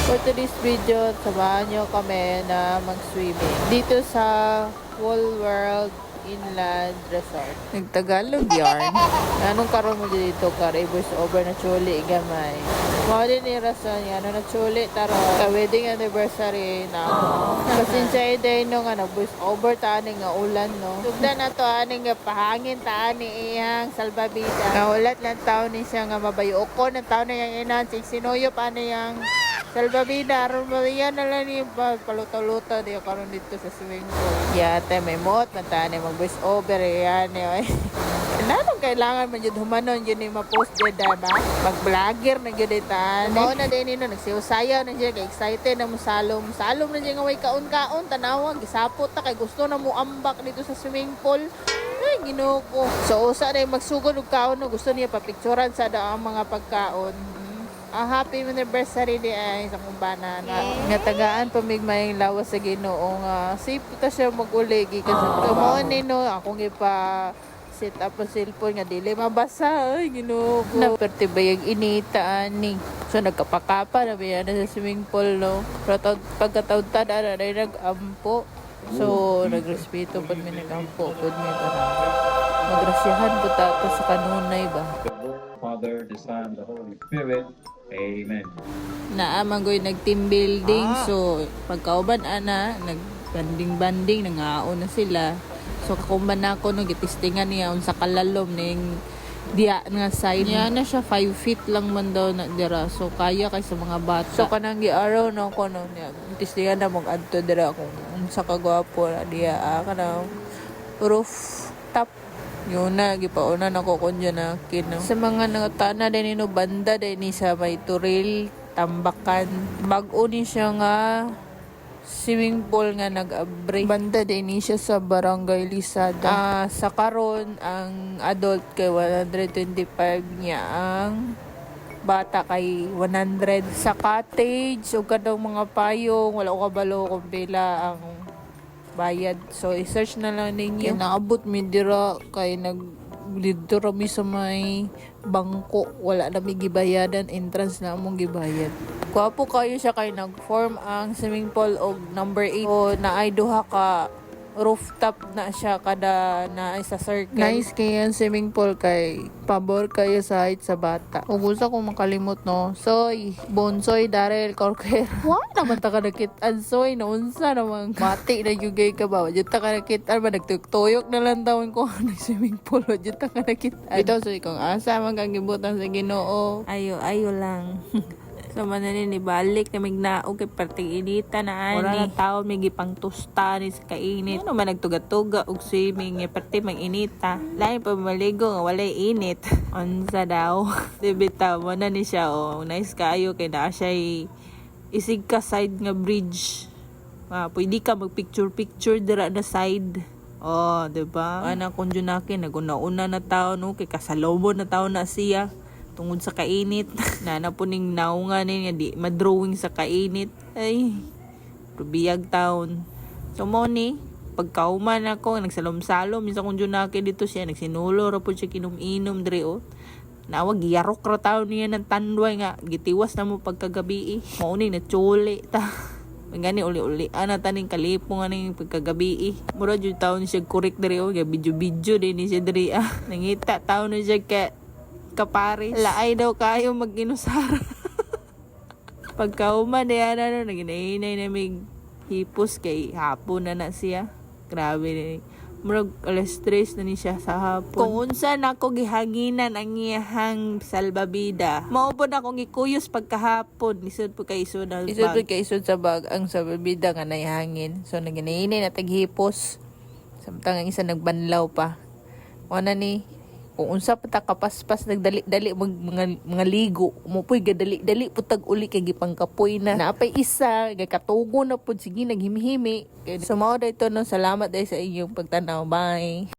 For today's video, samahan nyo kami na mag-swimming dito sa Whole World Inland Resort. Nagtagalog yarn. Anong karon mo dito ka? Voice over na chuli gamay. Mao din ni rason nga na chuli taro sa wedding anniversary na ako. Pasensya day no nga voice over ta ani nga ulan no. Tugda na to ani nga pahangin ta ani iyang salbabida. Naulat lang taon ni siya nga mabayo ko na taon na yang inan sinuyop ani yang salbabida aron mariya na lang ni palutaw-lutaw di karon dito sa swimming pool. Yate may mot na tani mag voice over yan eh. Nanong kailangan man yun humanon yun yung ma-post dyan ba? Mag-vlogger na yun itan. Mao na din yun, nagsiusayaw na siya, kay excited na mo salom. Salom na siya nga way kaon-kaon, tanawag, gisapot na, kay gusto na mo ambak dito sa swimming pool. Ay, ginoo ko. So, usa na yung magsugod og kaon, no? Gusto niya papicturan sa daang mga pagkaon. Happy anniversary di ay sa kumbana na nga tagaan pamigmayang lawas sa Ginoo nga safe ta siya maguligi kasi tumo ni no akong ipa set up ang cellphone nga dili mabasa ay Ginoo ko na pertibayag inita ani so nagkapakapa na biya na sa swimming pool no pero pagkataud-tad ana na nag-ampo so nagrespeto pud mi nag-ampo pud mi para magrasyahan pud ta sa kanunay ba. Father, the Son, the Holy Spirit. Amen. Naamangoy nag-team building. So, pagkauban ana, nag-banding-banding, nangaon na sila. So, kakumban na ako, no, gitistingan niya sa kalalom ning diya nga side. Niya na siya 5 feet lang man daw na dira. So, kaya kay sa mga bata. So, kanang gi-araw no ko no niya. Tistingan na mong adto dira kung sa kagwapo na diya. Kanang roof top. Yun na, gipauna na ko kunyo na kino. Sa mga nangatana din ino banda din ni sa may Turil, Tambakan. Bag-o ni siya nga swimming pool nga nag-abre. Banda din ni siya sa Barangay Lisada. Sa karon ang adult kay 125 niya, ang bata kay 100. Sa cottage, o kadang mga payong, wala ko kabalo kung pila ang bayad. So, i-search na lang ninyo. Kaya naabot mi dira kay dito rami sa may bangko. Wala na mi gibayadan. Entrance na among gibayad. Kuwapo kayo siya kay nag-form ang swimming pool og number 8. O naay duha ka rooftop na siya kada na sa circle. Nice kaya ang swimming pool kay pabor kayo sa height sa bata. Ug usa ko makalimot no. Soy, Bonsoy Darrell Corker. Wa naman ta ka nakit-an soy na unsa namang mati na yugay ka ba. Wa ta ka nakit-an ba nagtuyok na lang tawon ko ang swimming pool. Wa ta ka nakit-an. Ito so kung asa man kang gibutan sa Ginoo. Ayo lang. So, mananin ni balik na magnaog kay parting inita na ani. Wala na taon may gipang tusta ni sa kainit. Ano man nagtuga-tuga og swimming nga parte mang inita. Lain pa maligo nga walay init. Unsa daw? Dibita mo na ni siya oh. Nice kaayo kay naa siya isig ka side nga bridge. Pwede ka mag-picture dira na side. Oh, diba? Ana kun junaki naguna-una na taon no kay kasalobo na taon na siya. Tungod sa kainit. Nana po ning naunga nga di madrawing sa kainit. Ay, rubiyag taon. So mo ni, pagkauman ako, nagsalom-salom. Minsan kung junaki dito siya, nagsinulo ra po siya kinum-inom diri o. Nawag, yarok ra taon niya ng tandway nga. Gitiwas na mo pagkagabi eh. Mo ni, nachuli ta. Gani uli-uli. Ana taning kalipo nga ning pagkagabi eh. Mura jud taon siya kurik diri o. Video-video din ni siya diri ah. Nangita taon na siya kaparis. Laay daw kayo mag-inusara. Pagkauman na yan, naginainay na may hipos kay hapon na siya. Grabe na. Murag alas 3 na ni siya sa hapon. Kung unsa na ako gihanginan ang iyahang salbabida. Maupod akong gikuyos pagkahapon. Isod po kay isod na bag. Isod po kay isod sa bag ang salbabida nga naihangin. So naginainay na taghipos. Samtang ang isa nagbanlaw pa. Wala ni kung unsa pa ta kapaspas nagdali-dali mga ligo mo puy gadali-dali putag uli kay gipangkapoy na napay isa gakatugo na pud sige naghimihimi so mao dayto no salamat dai sa inyong pagtanaw bye.